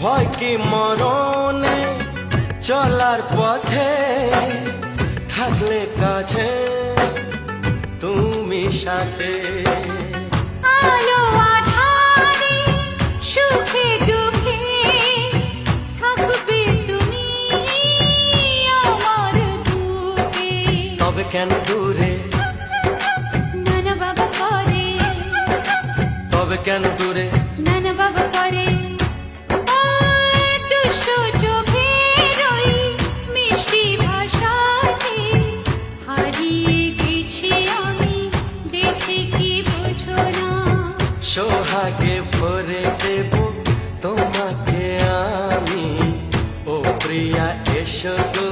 ভয় কি মরণে চলার পথে থাকলে কাছে তুমি সাথে আলো আঁধারে সুখে দুঃখে থাকবে তুমি আমার বুকে। তবে কেন দূরে নানা বাবা করে, তবে কেন দূরে নানা বাবা করে। ওই দুষ্ট চোখের ওই মিষ্টি ভাষাতে হারিয়ে গেছি আমি, দেখে কি বোঝো না। সোহাগে ভরে দেব তোমাকে আমি, ও প্রিয়া এসো গো